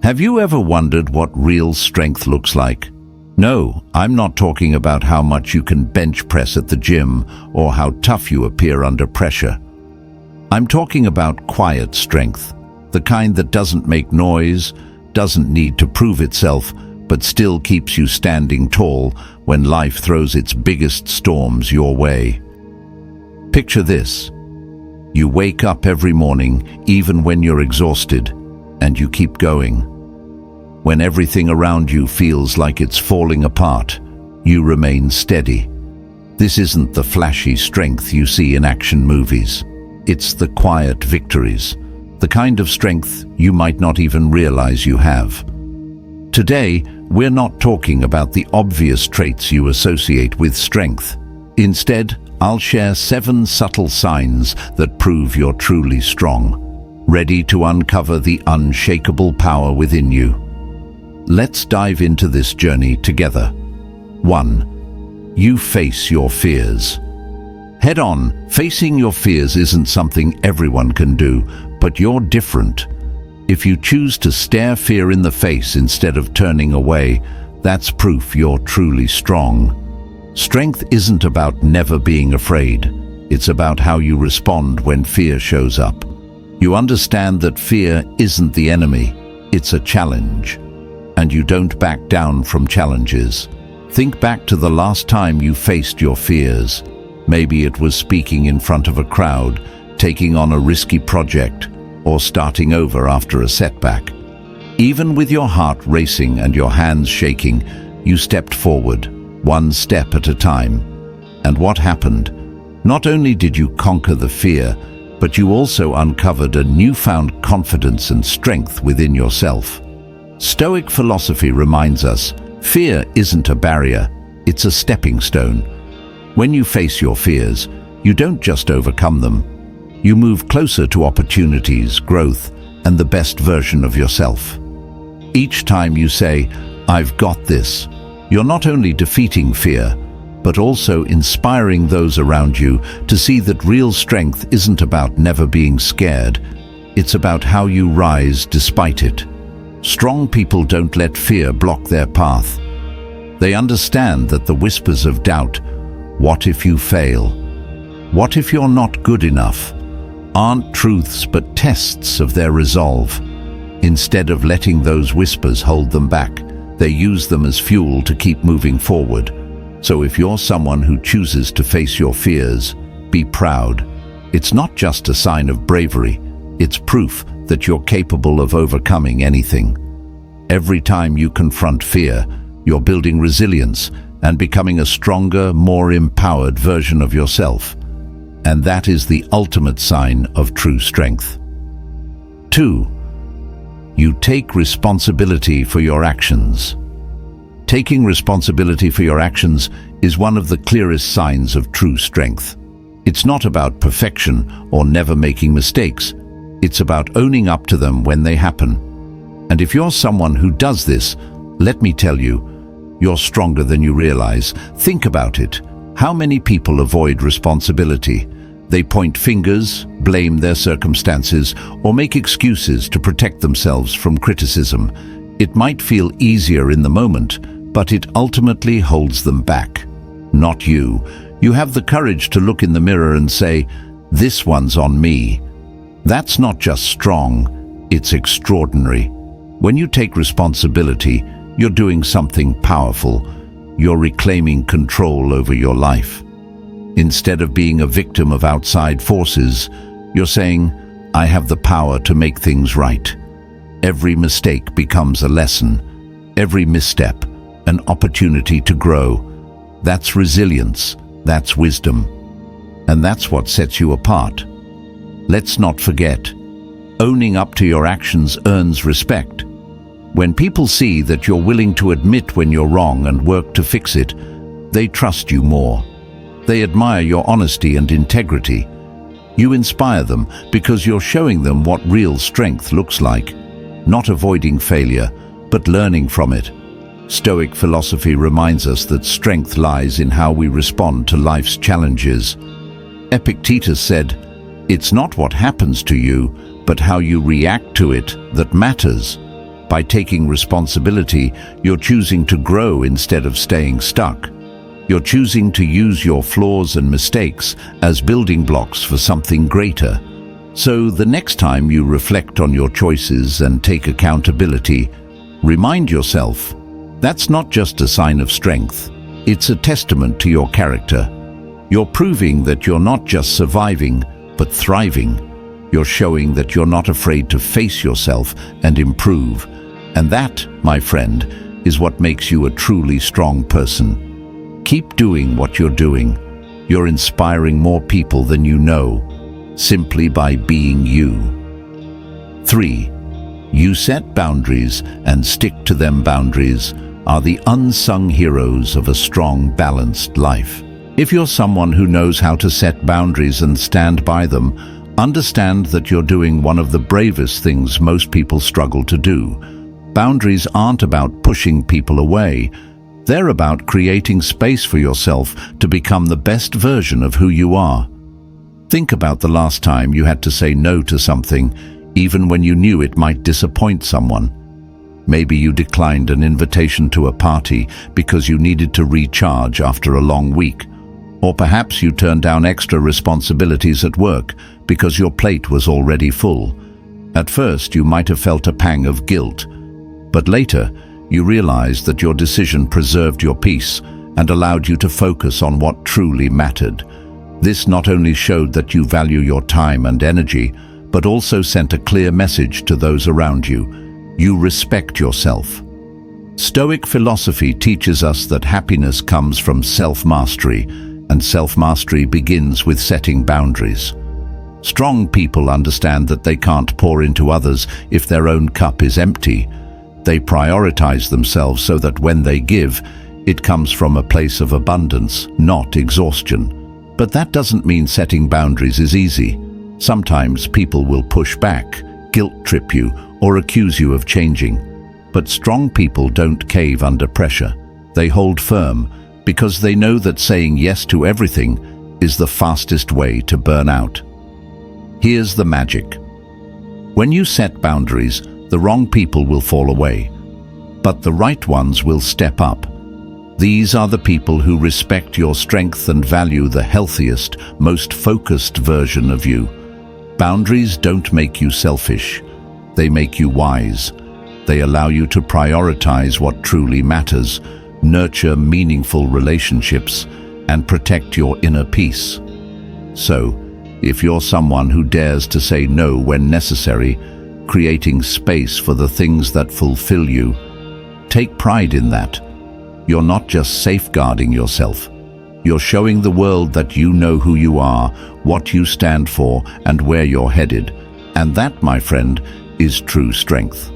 Have you ever wondered what real strength looks like? No, I'm not talking about how much you can bench press at the gym or how tough you appear under pressure. I'm talking about quiet strength, the kind that doesn't make noise, doesn't need to prove itself, but still keeps you standing tall when life throws its biggest storms your way. Picture this. You wake up every morning, even when you're exhausted, and you keep going. When everything around you feels like it's falling apart, you remain steady. This isn't the flashy strength you see in action movies. It's the quiet victories, the kind of strength you might not even realize you have. Today, we're not talking about the obvious traits you associate with strength. Instead, I'll share 7 subtle signs that prove you're truly strong, ready to uncover the unshakable power within you. Let's dive into this journey together. 1. You face your fears. Head on, facing your fears isn't something everyone can do, but you're different. If you choose to stare fear in the face instead of turning away, that's proof you're truly strong. Strength isn't about never being afraid. It's about how you respond when fear shows up. You understand that fear isn't the enemy, it's a challenge. And you don't back down from challenges. Think back to the last time you faced your fears. Maybe it was speaking in front of a crowd, taking on a risky project, or starting over after a setback. Even with your heart racing and your hands shaking, you stepped forward, one step at a time. And what happened? Not only did you conquer the fear, but you also uncovered a newfound confidence and strength within yourself. Stoic philosophy reminds us, fear isn't a barrier, it's a stepping stone. When you face your fears, you don't just overcome them. You move closer to opportunities, growth, and the best version of yourself. Each time you say, "I've got this," you're not only defeating fear, but also inspiring those around you to see that real strength isn't about never being scared. It's about how you rise despite it. Strong people don't let fear block their path. They understand that the whispers of doubt, "What if you fail? What if you're not good enough?" aren't truths but tests of their resolve. Instead of letting those whispers hold them back, they use them as fuel to keep moving forward. So if you're someone who chooses to face your fears, be proud. It's not just a sign of bravery, it's proof that you're capable of overcoming anything. Every time you confront fear, you're building resilience and becoming a stronger, more empowered version of yourself. And that is the ultimate sign of true strength. 2. You take responsibility for your actions. Taking responsibility for your actions is one of the clearest signs of true strength. It's not about perfection or never making mistakes. It's about owning up to them when they happen. And if you're someone who does this, let me tell you, you're stronger than you realize. Think about it. How many people avoid responsibility? They point fingers, blame their circumstances, or make excuses to protect themselves from criticism. It might feel easier in the moment, but it ultimately holds them back. Not you. You have the courage to look in the mirror and say, "This one's on me." That's not just strong, it's extraordinary. When you take responsibility, you're doing something powerful. You're reclaiming control over your life. Instead of being a victim of outside forces, you're saying, "I have the power to make things right." Every mistake becomes a lesson. Every misstep, an opportunity to grow. That's resilience. That's wisdom. And that's what sets you apart. Let's not forget, owning up to your actions earns respect. When people see that you're willing to admit when you're wrong and work to fix it, they trust you more. They admire your honesty and integrity. You inspire them because you're showing them what real strength looks like, not avoiding failure, but learning from it. Stoic philosophy reminds us that strength lies in how we respond to life's challenges. Epictetus said, "It's not what happens to you, but how you react to it that matters." By taking responsibility, you're choosing to grow instead of staying stuck. You're choosing to use your flaws and mistakes as building blocks for something greater. So the next time you reflect on your choices and take accountability, remind yourself, that's not just a sign of strength, it's a testament to your character. You're proving that you're not just surviving, but thriving. You're showing that you're not afraid to face yourself and improve. And that, my friend, is what makes you a truly strong person. Keep doing what you're doing. You're inspiring more people than you know, simply by being you. 3. You set boundaries and stick to them. Boundaries are the unsung heroes of a strong, balanced life. If you're someone who knows how to set boundaries and stand by them, understand that you're doing one of the bravest things most people struggle to do. Boundaries aren't about pushing people away. They're about creating space for yourself to become the best version of who you are. Think about the last time you had to say no to something, even when you knew it might disappoint someone. Maybe you declined an invitation to a party because you needed to recharge after a long week. Or perhaps you turned down extra responsibilities at work because your plate was already full. At first, you might have felt a pang of guilt, but later, you realized that your decision preserved your peace and allowed you to focus on what truly mattered. This not only showed that you value your time and energy, but also sent a clear message to those around you. You respect yourself. Stoic philosophy teaches us that happiness comes from self-mastery, and self-mastery begins with setting boundaries. Strong people understand that they can't pour into others if their own cup is empty. They prioritize themselves so that when they give, it comes from a place of abundance, not exhaustion. But that doesn't mean setting boundaries is easy. Sometimes people will push back, guilt-trip you, or accuse you of changing. But strong people don't cave under pressure. They hold firm because they know that saying yes to everything is the fastest way to burn out. Here's the magic. When you set boundaries, the wrong people will fall away, but the right ones will step up. These are the people who respect your strength and value the healthiest, most focused version of you. Boundaries don't make you selfish. They make you wise. They allow you to prioritize what truly matters, nurture meaningful relationships, and protect your inner peace. So, if you're someone who dares to say no when necessary, creating space for the things that fulfill you, take pride in that. You're not just safeguarding yourself. You're showing the world that you know who you are, what you stand for, and where you're headed. And that, my friend, is true strength.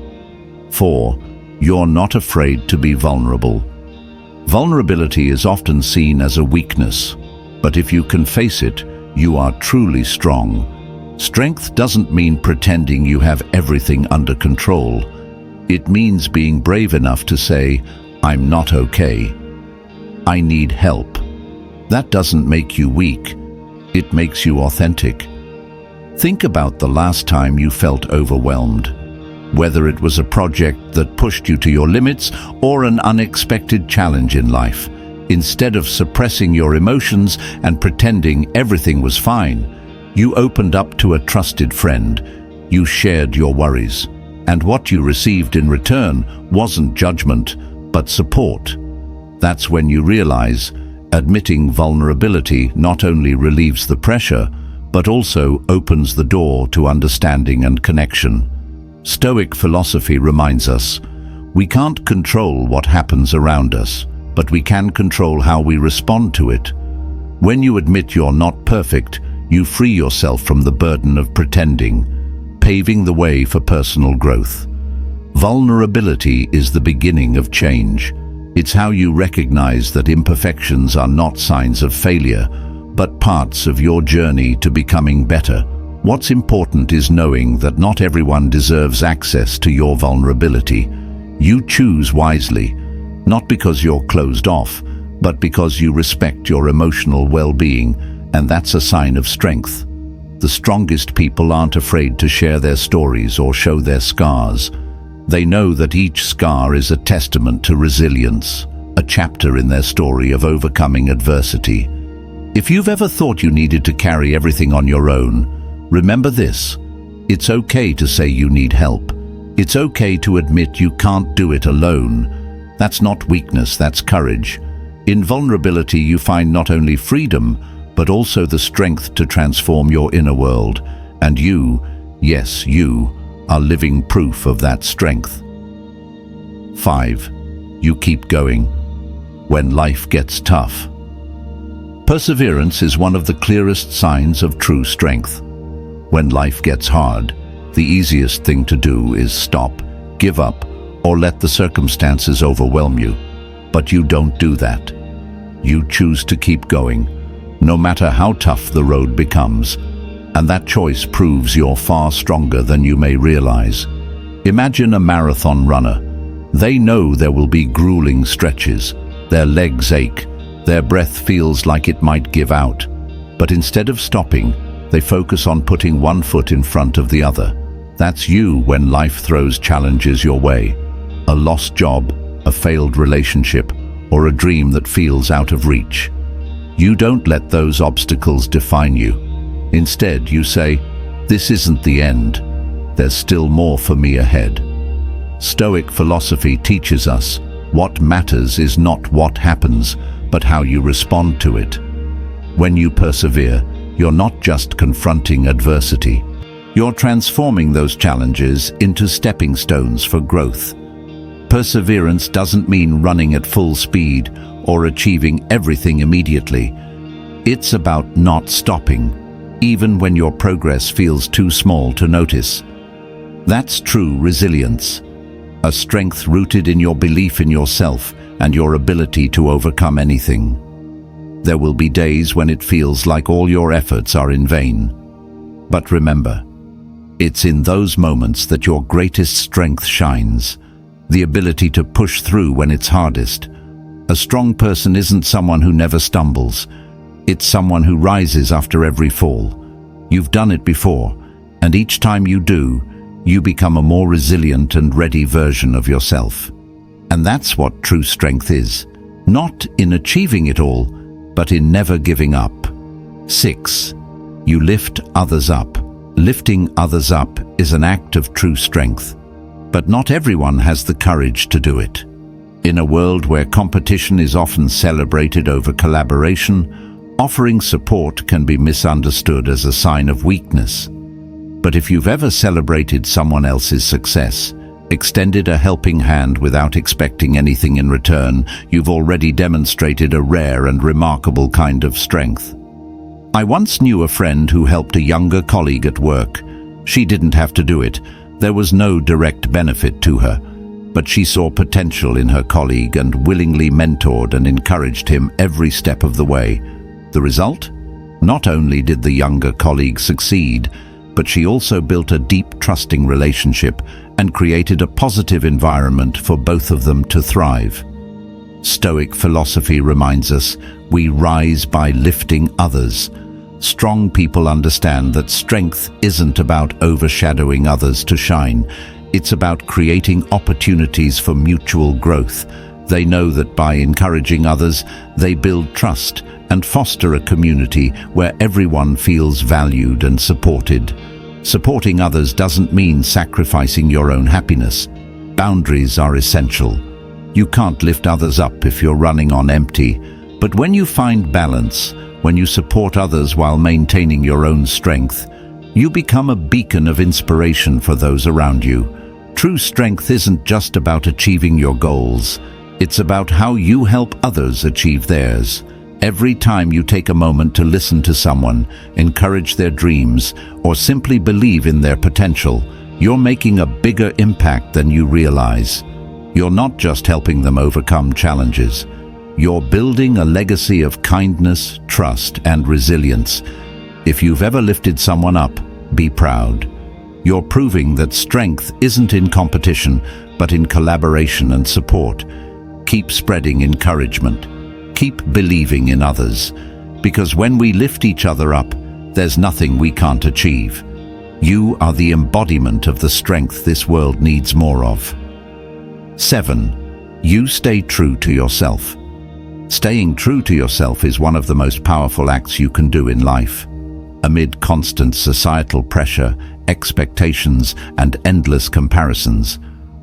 4. You're not afraid to be vulnerable. Vulnerability is often seen as a weakness, but if you can face it, you are truly strong. Strength doesn't mean pretending you have everything under control. It means being brave enough to say, I'm not okay. I need help. That doesn't make you weak. It makes you authentic. Think about the last time you felt overwhelmed. Whether it was a project that pushed you to your limits or an unexpected challenge in life. Instead of suppressing your emotions and pretending everything was fine, you opened up to a trusted friend. You shared your worries. And what you received in return wasn't judgment, but support. That's when you realize admitting vulnerability not only relieves the pressure, but also opens the door to understanding and connection. Stoic philosophy reminds us, we can't control what happens around us, but we can control how we respond to it. When you admit you're not perfect, you free yourself from the burden of pretending, paving the way for personal growth. Vulnerability is the beginning of change. It's how you recognize that imperfections are not signs of failure, but parts of your journey to becoming better. What's important is knowing that not everyone deserves access to your vulnerability. You choose wisely, not because you're closed off, but because you respect your emotional well-being, and that's a sign of strength. The strongest people aren't afraid to share their stories or show their scars. They know that each scar is a testament to resilience, a chapter in their story of overcoming adversity. If you've ever thought you needed to carry everything on your own, remember this: it's okay to say you need help. It's okay to admit you can't do it alone. That's not weakness, that's courage. In vulnerability, you find not only freedom, but also the strength to transform your inner world. And you, yes, you, are living proof of that strength. 5. You keep going when life gets tough. Perseverance is one of the clearest signs of true strength. When life gets hard, the easiest thing to do is stop, give up, or let the circumstances overwhelm you. But you don't do that. You choose to keep going, no matter how tough the road becomes, and that choice proves you're far stronger than you may realize. Imagine a marathon runner. They know there will be grueling stretches. Their legs ache. Their breath feels like it might give out. But instead of stopping, they focus on putting one foot in front of the other. That's you when life throws challenges your way. A lost job, a failed relationship, or a dream that feels out of reach. You don't let those obstacles define you. Instead, you say, "This isn't the end. There's still more for me ahead." Stoic philosophy teaches us what matters is not what happens, but how you respond to it. When you persevere, you're not just confronting adversity. You're transforming those challenges into stepping stones for growth. Perseverance doesn't mean running at full speed or achieving everything immediately. It's about not stopping, even when your progress feels too small to notice. That's true resilience, a strength rooted in your belief in yourself and your ability to overcome anything. There will be days when it feels like all your efforts are in vain. But remember, it's in those moments that your greatest strength shines, the ability to push through when it's hardest. A strong person isn't someone who never stumbles. It's someone who rises after every fall. You've done it before, and each time you do, you become a more resilient and ready version of yourself. And that's what true strength is, not in achieving it all, but in never giving up. 6. You lift others up. Lifting others up is an act of true strength, but not everyone has the courage to do it. In a world where competition is often celebrated over collaboration, offering support can be misunderstood as a sign of weakness. But if you've ever celebrated someone else's success, extended a helping hand without expecting anything in return, you've already demonstrated a rare and remarkable kind of strength. I once knew a friend who helped a younger colleague at work. She didn't have to do it. There was no direct benefit to her, but she saw potential in her colleague and willingly mentored and encouraged him every step of the way. The result? Not only did the younger colleague succeed, but she also built a deep, trusting relationship and created a positive environment for both of them to thrive. Stoic philosophy reminds us we rise by lifting others. Strong people understand that strength isn't about overshadowing others to shine. It's about creating opportunities for mutual growth. They know that by encouraging others, they build trust and foster a community where everyone feels valued and supported. Supporting others doesn't mean sacrificing your own happiness. Boundaries are essential. You can't lift others up if you're running on empty. But when you find balance, when you support others while maintaining your own strength, you become a beacon of inspiration for those around you. True strength isn't just about achieving your goals. It's about how you help others achieve theirs. Every time you take a moment to listen to someone, encourage their dreams, or simply believe in their potential, you're making a bigger impact than you realize. You're not just helping them overcome challenges. You're building a legacy of kindness, trust, and resilience. If you've ever lifted someone up, be proud. You're proving that strength isn't in competition, but in collaboration and support. Keep spreading encouragement. Keep believing in others, because when we lift each other up, there's nothing we can't achieve. You are the embodiment of the strength this world needs more of. 7. You stay true to yourself. Staying true to yourself is one of the most powerful acts you can do in life. Amid constant societal pressure, expectations, and endless comparisons,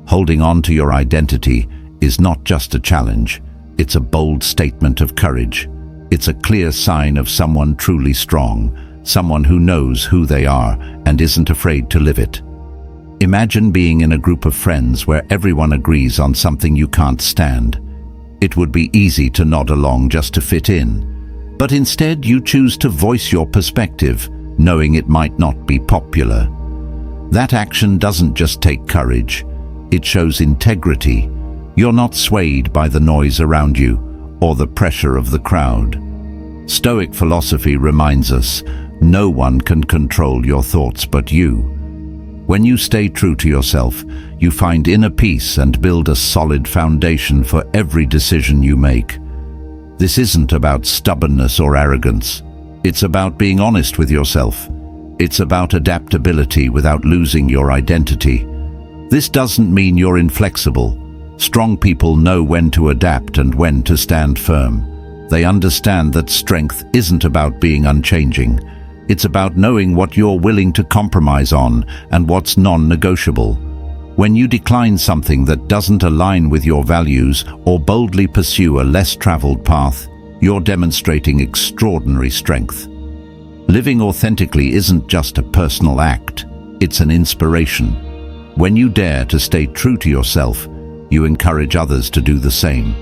holding on to your identity is not just a challenge, it's a bold statement of courage. It's a clear sign of someone truly strong, someone who knows who they are and isn't afraid to live it. Imagine being in a group of friends where everyone agrees on something you can't stand. It would be easy to nod along just to fit in, but instead you choose to voice your perspective, knowing it might not be popular. That action doesn't just take courage, it shows integrity. You're not swayed by the noise around you or the pressure of the crowd. Stoic philosophy reminds us, no one can control your thoughts but you. When you stay true to yourself, you find inner peace and build a solid foundation for every decision you make. This isn't about stubbornness or arrogance. It's about being honest with yourself. It's about adaptability without losing your identity. This doesn't mean you're inflexible. Strong people know when to adapt and when to stand firm. They understand that strength isn't about being unchanging. It's about knowing what you're willing to compromise on and what's non-negotiable. When you decline something that doesn't align with your values or boldly pursue a less traveled path, you're demonstrating extraordinary strength. Living authentically isn't just a personal act, it's an inspiration. When you dare to stay true to yourself, you encourage others to do the same.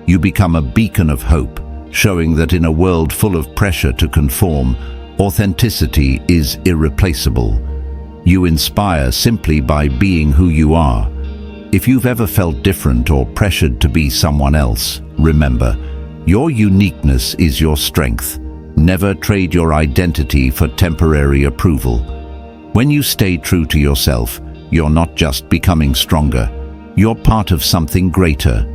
You become a beacon of hope, showing that in a world full of pressure to conform, authenticity is irreplaceable. You inspire simply by being who you are. If you've ever felt different or pressured to be someone else, remember, your uniqueness is your strength. Never trade your identity for temporary approval. When you stay true to yourself, you're not just becoming stronger, you're part of something greater.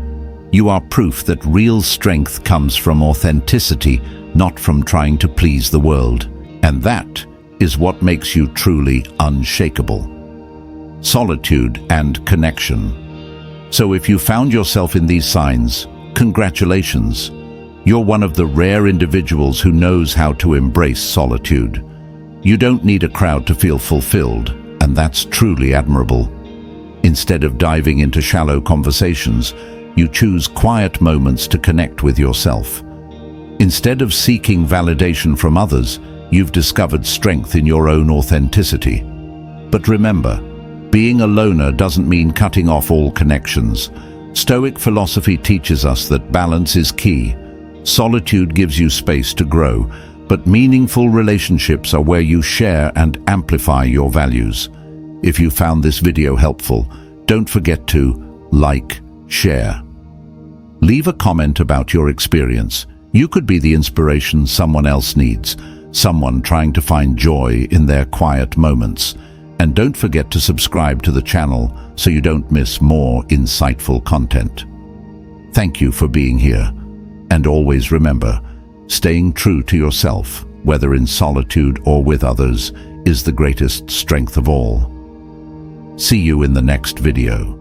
You are proof that real strength comes from authenticity, not from trying to please the world. And that is what makes you truly unshakable. Solitude and connection. So if you found yourself in these signs, congratulations. You're one of the rare individuals who knows how to embrace solitude. You don't need a crowd to feel fulfilled, and that's truly admirable. Instead of diving into shallow conversations, you choose quiet moments to connect with yourself. Instead of seeking validation from others, you've discovered strength in your own authenticity. But remember, being a loner doesn't mean cutting off all connections. Stoic philosophy teaches us that balance is key. Solitude gives you space to grow, but meaningful relationships are where you share and amplify your values. If you found this video helpful, don't forget to like, share. Leave a comment about your experience. You could be the inspiration someone else needs, someone trying to find joy in their quiet moments. And don't forget to subscribe to the channel so you don't miss more insightful content. Thank you for being here. And always remember, staying true to yourself, whether in solitude or with others, is the greatest strength of all. See you in the next video.